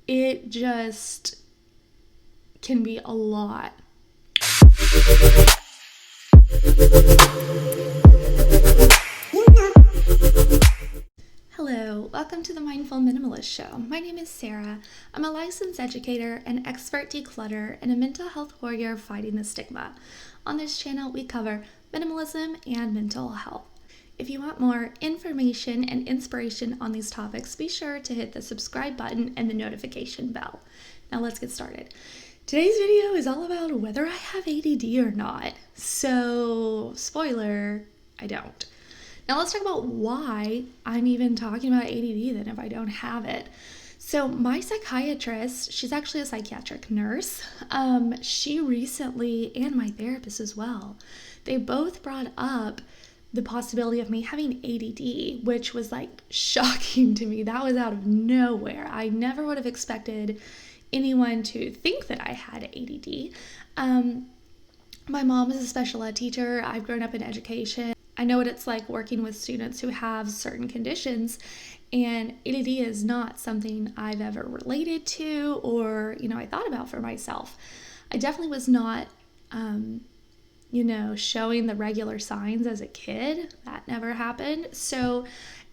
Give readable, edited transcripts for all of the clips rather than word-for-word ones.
it just can be a lot. Hello, welcome to the Mindful Minimalist Show. My name is Sarah. I'm a licensed educator, an expert declutterer, and a mental health warrior fighting the stigma. On this channel, we cover minimalism and mental health. If you want more information and inspiration on these topics, be sure to hit the subscribe button and the notification bell. Now let's get started. Today's video is all about whether I have ADD or not. So, spoiler, I don't. Now let's talk about why I'm even talking about ADD then if I don't have it. So my psychiatrist, she's actually a psychiatric nurse. She recently, and my therapist as well, they both brought up the possibility of me having ADD, which was like shocking to me. That was out of nowhere. I never would have expected anyone to think that I had ADD. My mom is a special ed teacher. I've grown up in education. I know what it's like working with students who have certain conditions, and ADD is not something I've ever related to or, I thought about for myself. I definitely was not, showing the regular signs as a kid. That never happened. So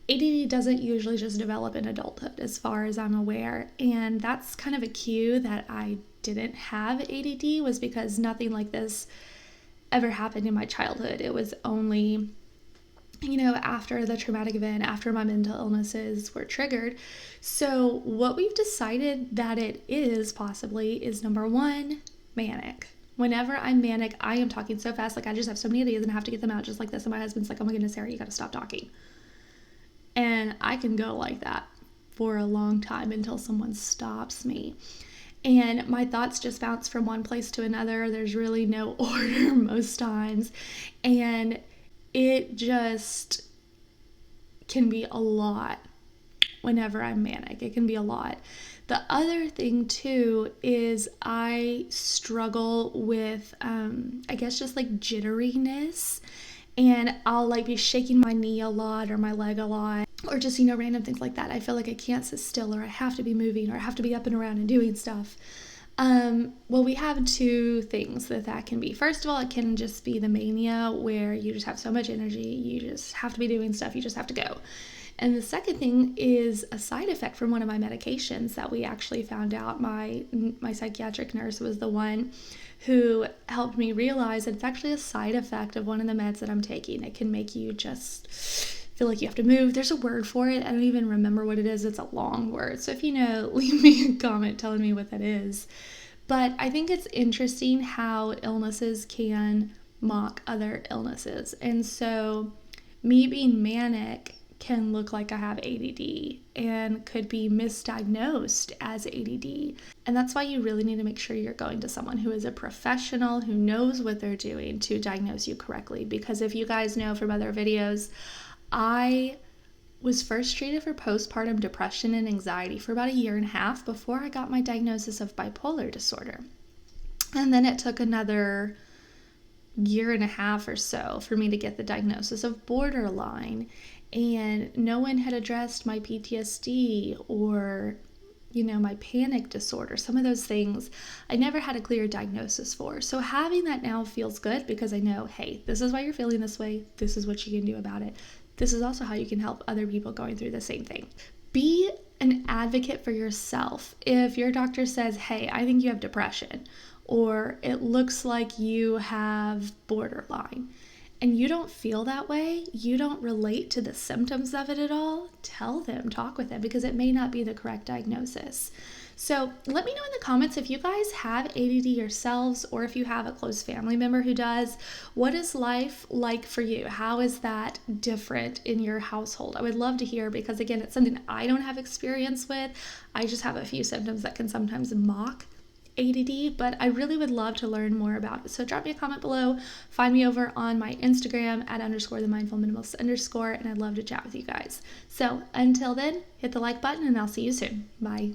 ADD doesn't usually just develop in adulthood as far as I'm aware. And that's kind of a cue that I didn't have ADD was because nothing like this ever happened in my childhood. It was only, after the traumatic event, after my mental illnesses were triggered. So what we've decided that it is possibly is number one, manic. Whenever I'm manic, I am talking so fast, like I just have so many ideas and I have to get them out just like this. And my husband's like, oh my goodness, Sarah, you got to stop talking. And I can go like that for a long time until someone stops me. And my thoughts just bounce from one place to another. There's really no order most times. And it just can be a lot whenever I'm manic. It can be a lot. The other thing too is I struggle with, just like jitteriness. And I'll like be shaking my knee a lot or my leg a lot. Or just, random things like that. I feel like I can't sit still or I have to be moving or I have to be up and around and doing stuff. Well, we have two things that can be. First of all, it can just be the mania where you just have so much energy. You just have to be doing stuff. You just have to go. And the second thing is a side effect from one of my medications that we actually found out. My psychiatric nurse was the one who helped me realize that it's actually a side effect of one of the meds that I'm taking. It can make you just feel like you have to move. There's a word for it. I don't even remember what it is. It's a long word. So if you know, leave me a comment telling me what that is. But I think it's interesting how illnesses can mock other illnesses. And so me being manic can look like I have ADD and could be misdiagnosed as ADD. And that's why you really need to make sure you're going to someone who is a professional, who knows what they're doing to diagnose you correctly. Because if you guys know from other videos, I was first treated for postpartum depression and anxiety for about 1.5 years before I got my diagnosis of bipolar disorder. And then it took another 1.5 years or so for me to get the diagnosis of borderline. And no one had addressed my PTSD or, my panic disorder. Some of those things I never had a clear diagnosis for. So having that now feels good because I know, hey, this is why you're feeling this way. This is what you can do about it. This is also how you can help other people going through the same thing. Be an advocate for yourself. If your doctor says, hey, I think you have depression, or it looks like you have borderline, and you don't feel that way, you don't relate to the symptoms of it at all, tell them, talk with them, because it may not be the correct diagnosis. So let me know in the comments if you guys have ADD yourselves or if you have a close family member who does. What is life like for you? How is that different in your household? I would love to hear because, again, it's something I don't have experience with. I just have a few symptoms that can sometimes mock ADD, but I really would love to learn more about it. So drop me a comment below. Find me over on my Instagram at _themindfulminimalist_, and I'd love to chat with you guys. So until then, hit the like button and I'll see you soon. Bye.